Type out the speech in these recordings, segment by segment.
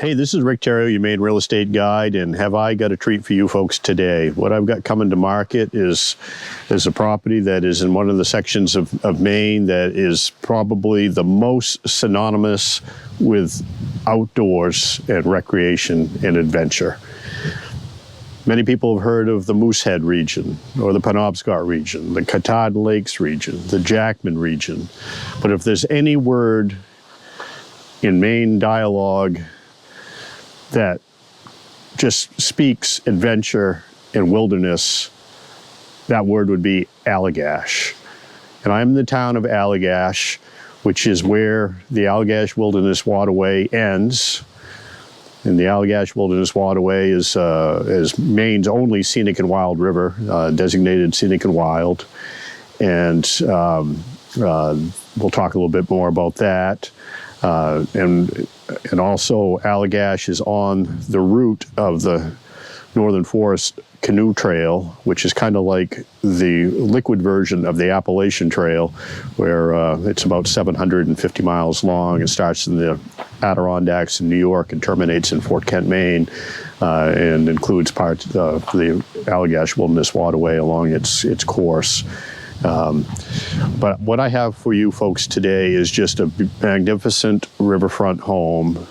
Hey, this is Rick Theriault, your Maine real estate guide, and have I got a treat for you folks today. What I've got coming to market is a property that is in one of the sections of Maine that is probably the most synonymous with outdoors and recreation and adventure. Many people have heard of the Moosehead region, or the Penobscot region, the Katahdin Lakes region, the Jackman region. But if there's any word in Maine dialogue that just speaks adventure and wilderness, that word would be Allagash. And I'm in the town of Allagash, which is where the Allagash Wilderness Waterway ends. And the Allagash Wilderness Waterway is Maine's only scenic and wild river, designated scenic and wild. And we'll talk a little bit more about that. And also Allagash is on the route of the Northern Forest Canoe Trail, which is kind of like the liquid version of the Appalachian Trail, where it's about 750 miles long. It starts in the Adirondacks in New York and terminates in Fort Kent, Maine, and includes parts of the Allagash Wilderness Waterway along its course. But what I have for you folks today is just a magnificent riverfront home.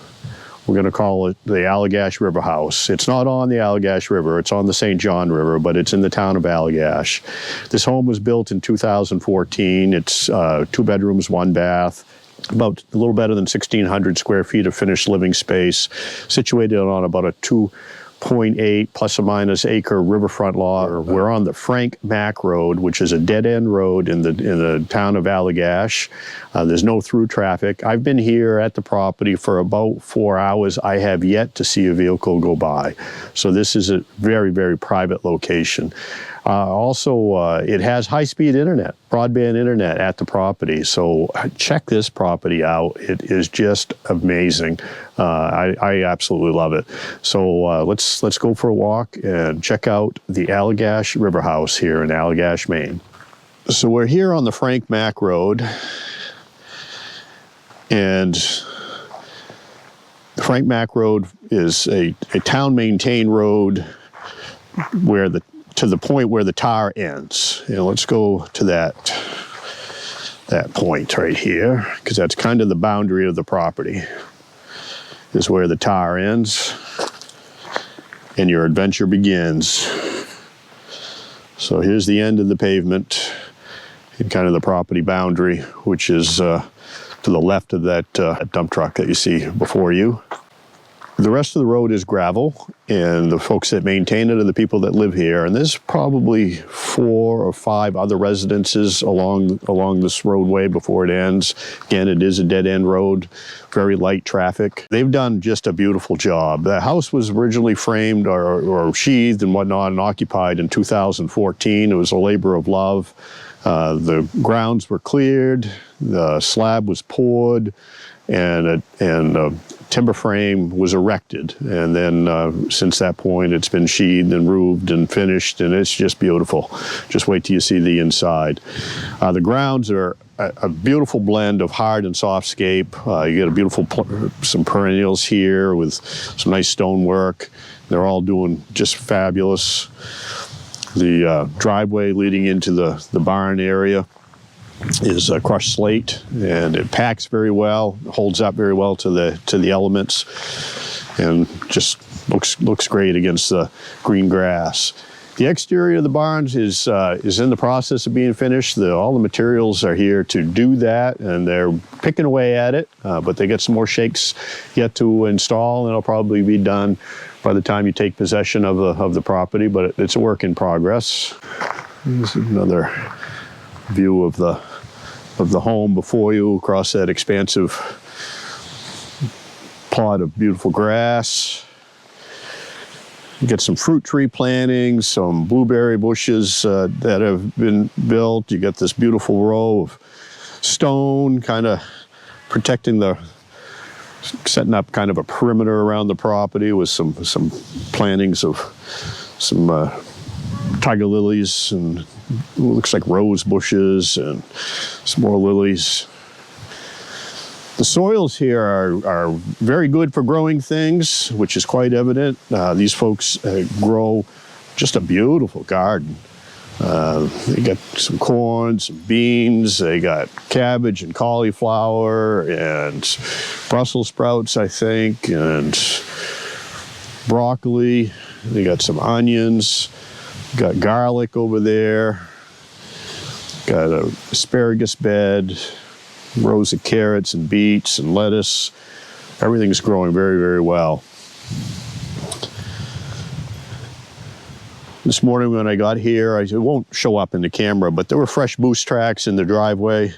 We're going to call it the Allagash River House. It's not on the Allagash River, it's on the St. John River, but it's in the town of Allagash. This home was built in 2014. It's 2 bedrooms, 1 bath, about a little better than 1,600 square feet of finished living space, situated on about a 2.8 plus or minus acre riverfront lot. We're on the Frank Mack Road, which is a dead-end road in the town of Allagash. There's no through traffic. I've been here at the property for about 4 hours. I have yet to see a vehicle go by. So this is a very, very private location. Also, it has high-speed internet, broadband internet at the property. So check this property out. It is just amazing. I absolutely love it. So let's go for a walk and check out the Allagash River House here in Allagash, Maine. So we're here on the Frank Mack Road, and the Frank Mack Road is a town-maintained road to the point where the tar ends. And let's go to that point right here, because that's kind of the boundary of the property. This is where the tar ends and your adventure begins. So here's the end of the pavement and kind of the property boundary, which is to the left of that dump truck that you see before you. The rest of the road is gravel, and the folks that maintain it are the people that live here. And there's probably 4 or 5 other residences along this roadway before it ends. Again, it is a dead-end road, very light traffic. They've done just a beautiful job. The house was originally framed or sheathed and whatnot and occupied in 2014. It was a labor of love. The grounds were cleared, the slab was poured, and a timber frame was erected. And then since that point, it's been sheathed and roofed and finished, and it's just beautiful. Just wait till you see the inside. The grounds are a beautiful blend of hard and soft scape. You get a beautiful, some perennials here with some nice stonework. They're all doing just fabulous. The driveway leading into the barn area is crushed slate, and it packs very well, holds up very well to the elements, and just looks great against the green grass. The exterior of the barns is in the process of being finished. All the materials are here to do that, and they're picking away at it, but they got some more shakes yet to install, and it'll probably be done by the time you take possession of the property, but it's a work in progress. Here's another view of the home before you across that expansive plot of beautiful grass. You get some fruit tree plantings, some blueberry bushes that have been built. You get this beautiful row of stone kind of setting up kind of a perimeter around the property with some plantings of some tiger lilies and looks like rose bushes and some more lilies. The soils here are very good for growing things, which is quite evident. These folks grow just a beautiful garden. They got some corn, some beans, they got cabbage and cauliflower and Brussels sprouts, I think, and broccoli. They got some onions, got garlic over there, got an asparagus bed, rows of carrots and beets and lettuce. Everything's growing very, very well. This morning when I got here, it won't show up in the camera, but there were fresh moose tracks in the driveway.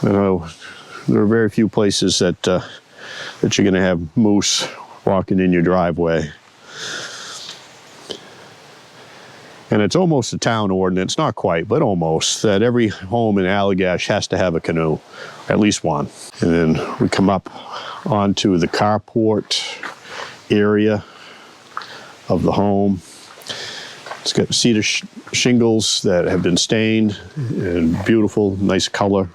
You know, there are very few places that you're going to have moose walking in your driveway. And it's almost a town ordinance, not quite, but almost, that every home in Allagash has to have a canoe, at least one. And then we come up onto the carport area of the home. It's got cedar shingles that have been stained and beautiful, nice color.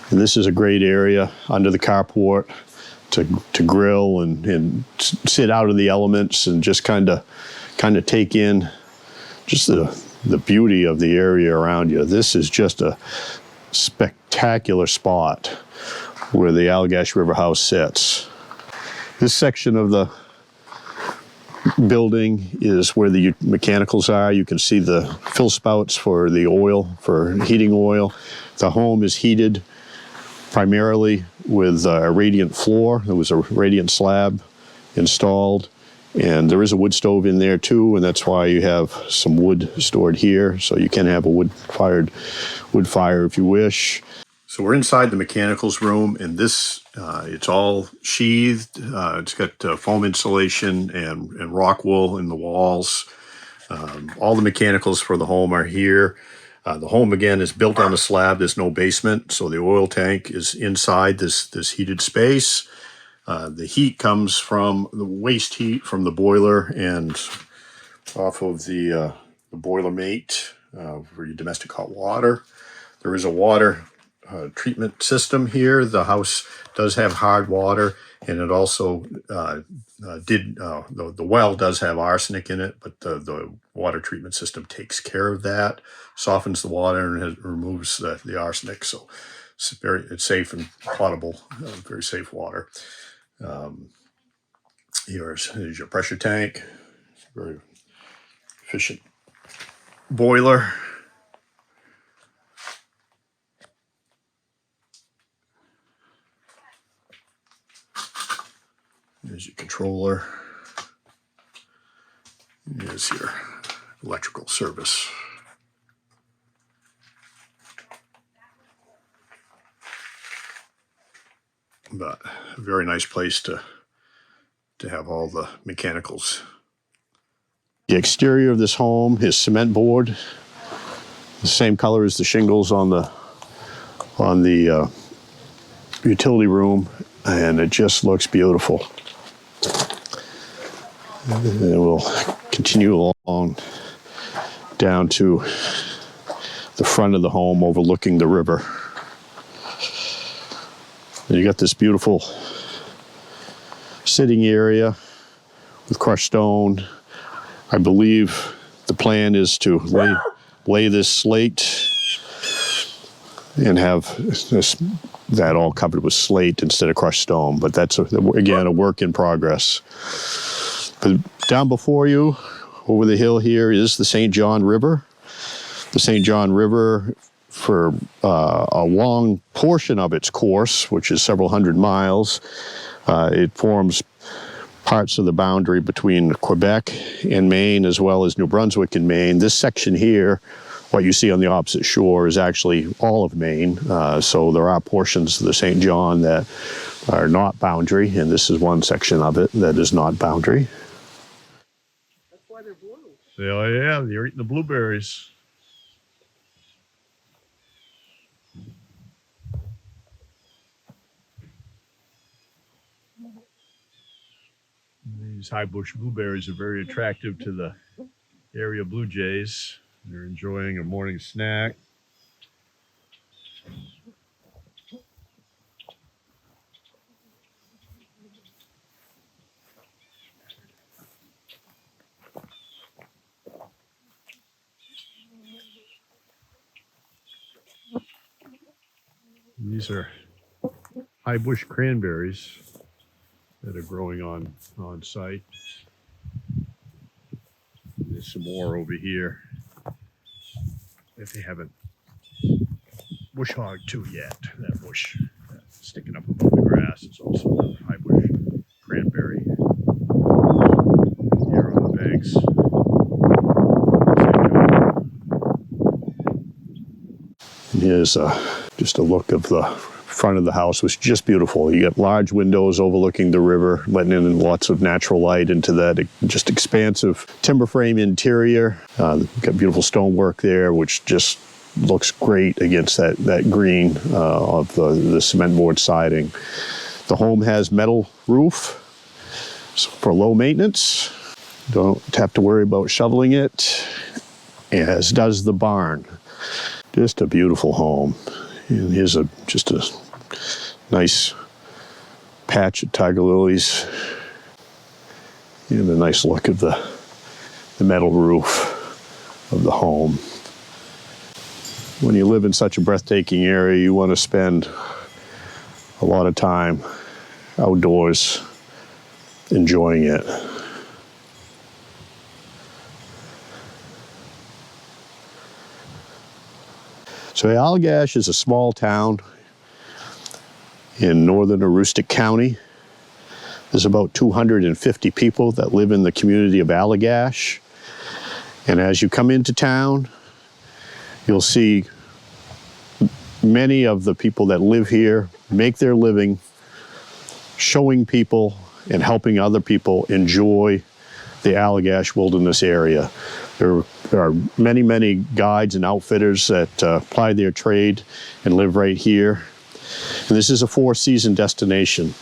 And this is a great area under the carport to grill and sit out of the elements and just kind of take in just the beauty of the area around you. This is just a spectacular spot where the Allagash River House sits. This section of the building is where the mechanicals are. You can see the fill spouts for the oil, for heating oil. The home is heated primarily with a radiant floor. There was a radiant slab installed, and there is a wood stove in there too, and that's why you have some wood stored here, so you can have a wood fire if you wish. So we're inside the mechanicals room, and this, it's all sheathed. It's got foam insulation and rock wool in the walls. All the mechanicals for the home are here. The home, again, is built on a slab. There's no basement, so the oil tank is inside this heated space. The heat comes from the waste heat from the boiler and off of the boiler mate for your domestic hot water. There is a water treatment system here. The house does have hard water, and it also the well does have arsenic in it, but the water treatment system takes care of that, softens the water and removes the arsenic. So it's safe and potable, very safe water. Here's your pressure tank, very efficient boiler. There's your controller. Here's your electrical service. But a very nice place to have all the mechanicals. The exterior of this home is cement board, the same color as the shingles on the utility room, and it just looks beautiful. And we'll continue along down to the front of the home overlooking the river. And you got this beautiful sitting area with crushed stone. I believe the plan is to lay this slate and have that all covered with slate instead of crushed stone, but that's again a work in progress. But down before you, over the hill here, is the St. John River. The St. John River, for a long portion of its course, which is several hundred miles, it forms parts of the boundary between Quebec and Maine, as well as New Brunswick and Maine. This section here, what you see on the opposite shore, is actually all of Maine. So there are portions of the St. John that are not boundary, and this is one section of it that is not boundary. That's why they're blue. Oh yeah, they're eating the blueberries. These high bush blueberries are very attractive to the area blue jays. They're enjoying a morning snack. These are high bush cranberries that are growing on site. There's some more over here that they haven't bush hogged to yet. That bush sticking up above the grass is also another high bush cranberry here on the banks. And here's just a look of the front of the house, which is just beautiful. You got large windows overlooking the river, letting in lots of natural light into that just expansive timber frame interior. Got beautiful stonework there, which just looks great against that green of the cement board siding. The home has metal roof for low maintenance. Don't have to worry about shoveling it, as does the barn. Just a beautiful home. And here's just a nice patch of tiger lilies and a nice look of the metal roof of the home. When you live in such a breathtaking area, you want to spend a lot of time outdoors enjoying it. So Allagash is a small town in northern Aroostook County. There's about 250 people that live in the community of Allagash. And as you come into town, you'll see many of the people that live here make their living showing people and helping other people enjoy the Allagash Wilderness area. There are many, many guides and outfitters that ply their trade and live right here. And this is a four-season destination.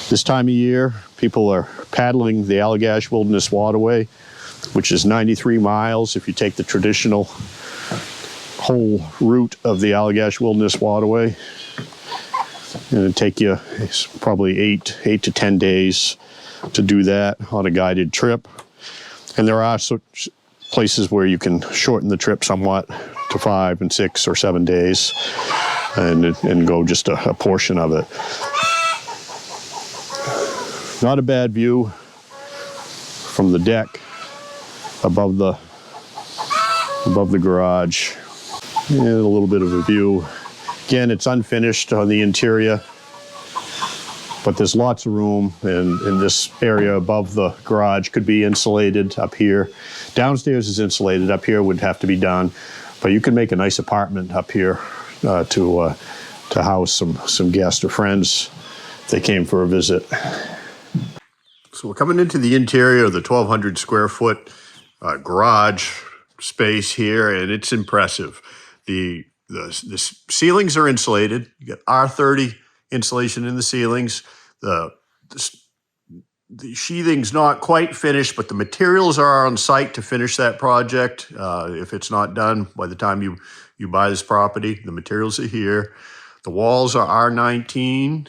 This time of year, people are paddling the Allagash Wilderness Waterway, which is 93 miles if you take the traditional whole route of the Allagash Wilderness Waterway. And it'll take you probably 8 to 10 days to do that on a guided trip. And there are places where you can shorten the trip somewhat to 5 and 6 or 7 days and go just a portion of it. Not a bad view from the deck above the garage. And a little bit of a view. Again, it's unfinished on the interior, but there's lots of room, and this area above the garage could be insulated up here. Downstairs is insulated, up here would have to be done, but you can make a nice apartment up here to house some guests or friends if they came for a visit. So we're coming into the interior of the 1,200 square foot garage space here, and it's impressive. The ceilings are insulated. You get R30 insulation in the ceilings. The sheathing's not quite finished, but the materials are on site to finish that project. If it's not done by the time you buy this property, the materials are here. The walls are R19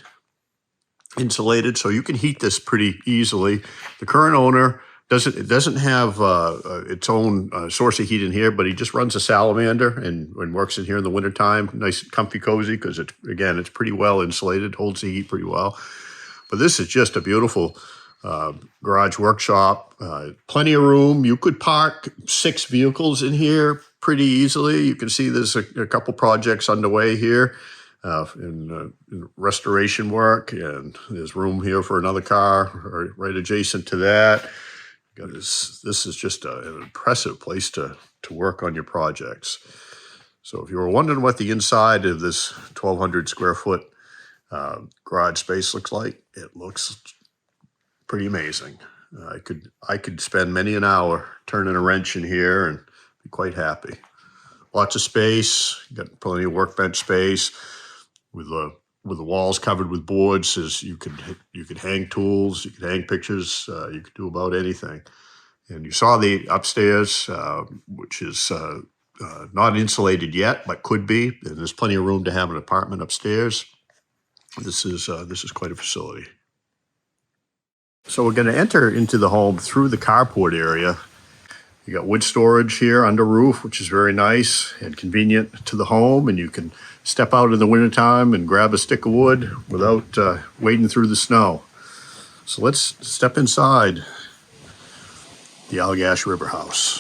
insulated, so you can heat this pretty easily. The current owner doesn't have its own source of heat in here, but he just runs a salamander and works in here in the wintertime. Nice, comfy, cozy, because it's pretty well insulated, holds the heat pretty well. But this is just a beautiful garage workshop. Plenty of room. You could park 6 vehicles in here pretty easily. You can see there's a couple projects underway here in restoration work, and there's room here for another car right adjacent to that. This is just an impressive place to work on your projects. So if you were wondering what the inside of this 1,200 square foot garage space looks like, it looks pretty amazing. I could spend many an hour turning a wrench in here and be quite happy. Lots of space, got plenty of workbench space with the walls covered with boards. As you could hang tools, you could hang pictures, you could do about anything. And you saw the upstairs, which is not insulated yet, but could be. And there's plenty of room to have an apartment upstairs. This is quite a facility. So we're going to enter into the home through the carport area. You got wood storage here under roof, which is very nice and convenient to the home, and you can step out in the wintertime and grab a stick of wood without wading through the snow. So let's step inside the Allagash River House.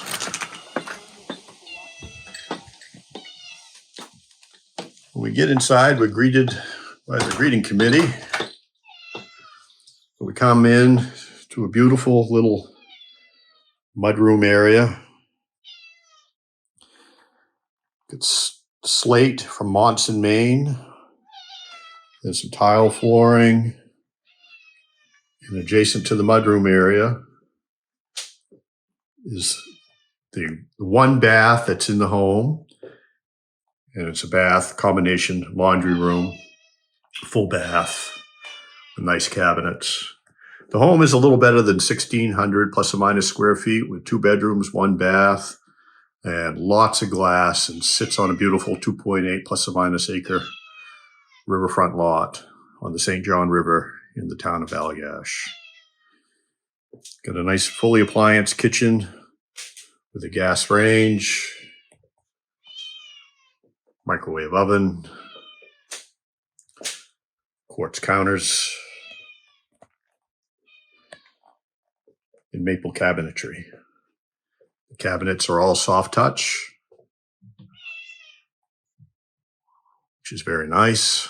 When we get inside, we're greeted by the greeting committee. We come in to a beautiful little mudroom area. It's slate from Monson, Maine. There's some tile flooring. And adjacent to the mudroom area is the one bath that's in the home. And it's a bath combination laundry room, full bath with nice cabinets. The home is a little better than 1,600 plus or minus square feet with 2 bedrooms, 1 bath, and lots of glass, and sits on a beautiful 2.8 plus or minus acre riverfront lot on the St. John River in the town of Allagash. Got a nice fully appliance kitchen with a gas range, microwave oven, quartz counters, and maple cabinetry. The cabinets are all soft touch, which is very nice.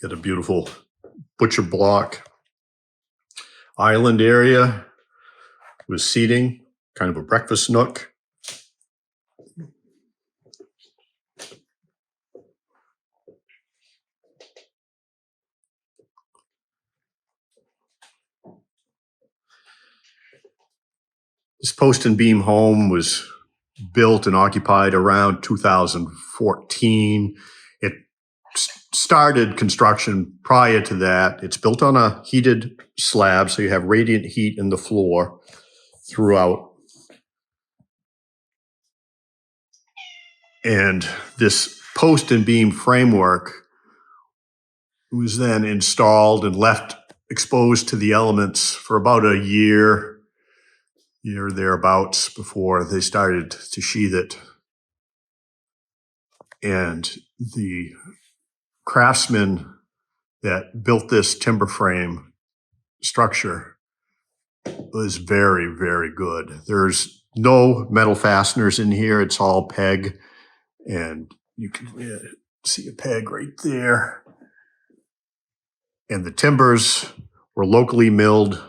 Got a beautiful butcher block island area with seating, kind of a breakfast nook. This post and beam home was built and occupied around 2014. It started construction prior to that. It's built on a heated slab, so you have radiant heat in the floor throughout. And this post and beam framework was then installed and left exposed to the elements for about a year thereabouts before they started to sheathe it. And the craftsman that built this timber frame structure was very, very good. There's no metal fasteners in here. It's all peg, and you can see a peg right there. And the timbers were locally milled,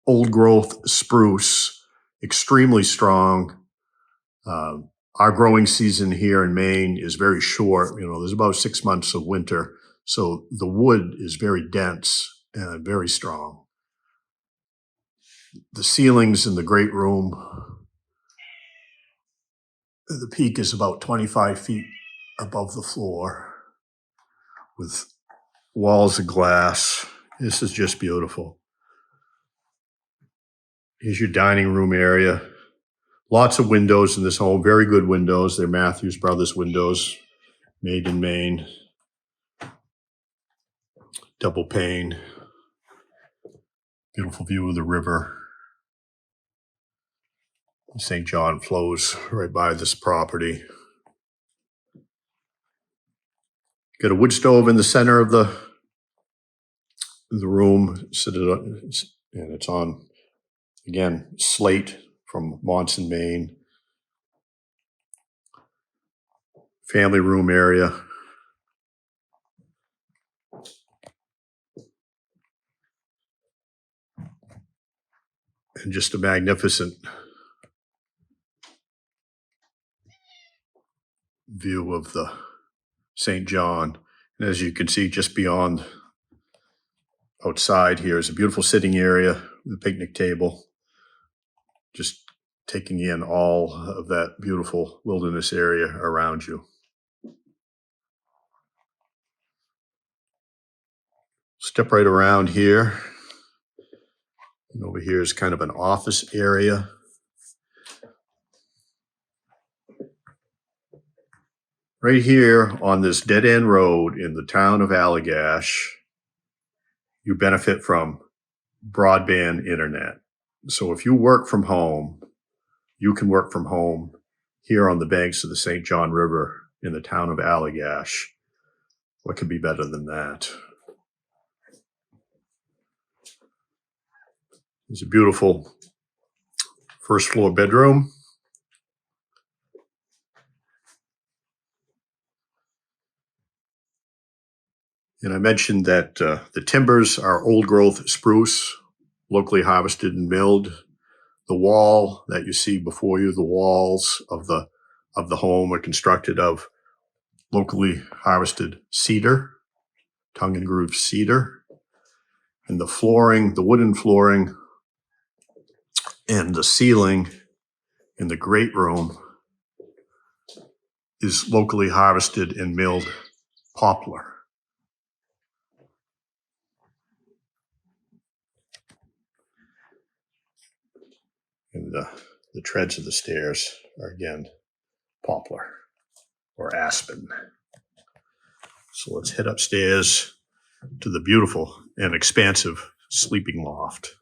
old growth spruce, extremely strong. Our growing season here in Maine is very short. There's about 6 months of winter. So the wood is very dense and very strong. The ceilings in the great room, the peak is about 25 feet above the floor with walls of glass. This is just beautiful. Here's your dining room area. Lots of windows in this home, very good windows. They're Matthews Brothers windows, made in Maine. Double pane. Beautiful view of the river. St. John flows right by this property. Got a wood stove in the center of the room, and it's on, again, slate from Monson, Maine. Family room area. And just a magnificent view of the St. John. And as you can see, just beyond outside here is a beautiful sitting area with a picnic table. Just taking in all of that beautiful wilderness area around you. Step right around here. And over here is kind of an office area. Right here on this dead-end road in the town of Allagash, you benefit from broadband internet. So if you work from home, you can work from home here on the banks of the St. John River in the town of Allagash. What could be better than that? It's a beautiful first floor bedroom. And I mentioned that the timbers are old growth spruce, locally harvested and milled. The wall that you see before you, the walls of the home are constructed of locally harvested cedar, tongue and groove cedar. And the flooring, the wooden flooring, and the ceiling in the great room is locally harvested and milled poplar. And the treads of the stairs are again poplar or aspen. So let's head upstairs to the beautiful and expansive sleeping loft.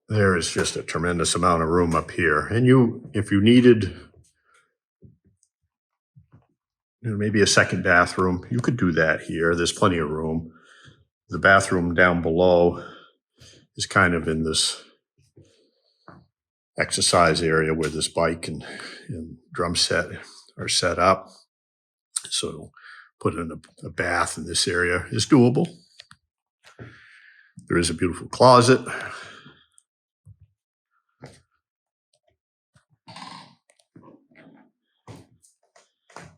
There is just a tremendous amount of room up here. And if you needed maybe a second bathroom, you could do that here. There's plenty of room. The bathroom down below is kind of in this exercise area where this bike and drum set are set up. So put in a bath in this area is doable. There is a beautiful closet.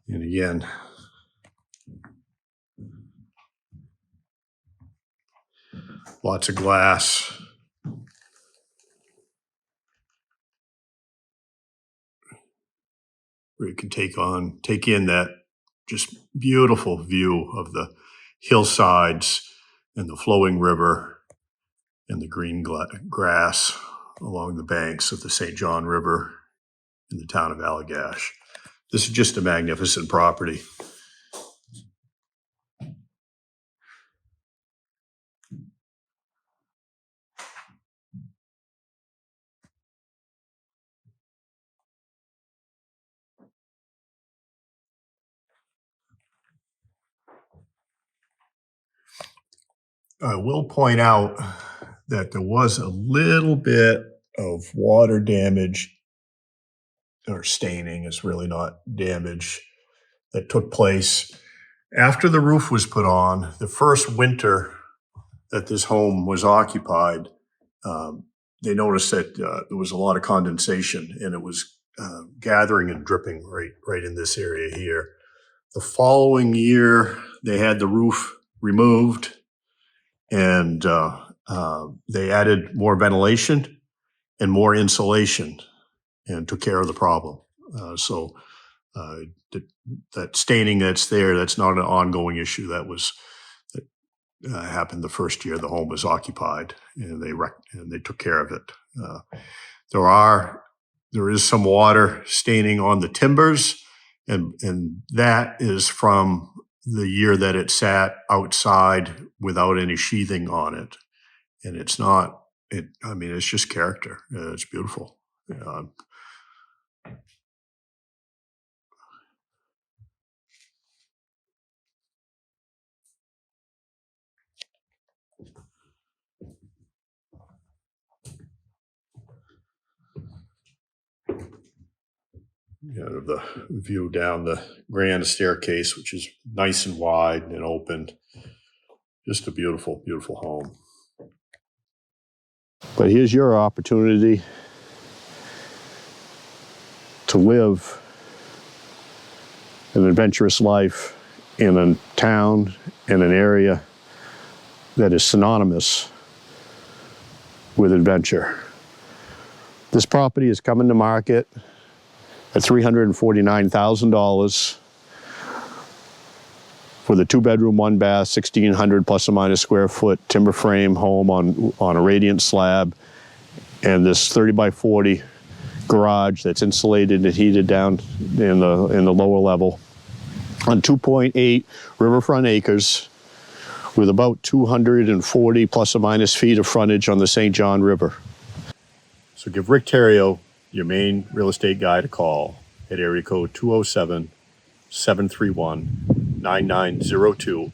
And again, lots of glass. Where you can take in that just beautiful view of the hillsides and the flowing river and the green grass along the banks of the St. John River in the town of Allagash. This is just a magnificent property. I will point out that there was a little bit of water damage, or staining is really not damage, that took place after the roof was put on. The first winter that this home was occupied, they noticed that there was a lot of condensation, and it was gathering and dripping right in this area here. The following year, they had the roof removed, and they added more ventilation and more insulation and took care of the problem. So that staining that's there, that's not an ongoing issue. That happened the first year the home was occupied, and they took care of it. There is some water staining on the timbers, and that is from the year that it sat outside without any sheathing on it. And it's just character. It's beautiful. The view down the grand staircase, which is nice and wide and open. Just a beautiful, beautiful home. But here's your opportunity to live an adventurous life in a town, in an area that is synonymous with adventure. This property is coming to market at $349,000 for the 2-bedroom, 1-bath, 1,600 plus or minus square foot timber frame home on a radiant slab and this 30 by 40 garage that's insulated and heated down in the lower level on 2.8 riverfront acres with about 240 plus or minus feet of frontage on the St. John River. So give Rick Theriault, your Maine real estate guy, a call at area code 207-731-9902,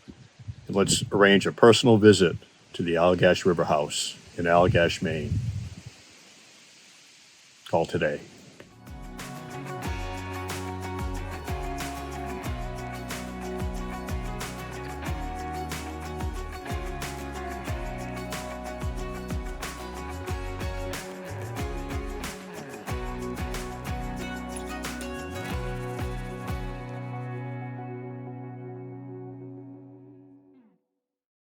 and let's arrange a personal visit to the Allagash River House in Allagash, Maine. Call today.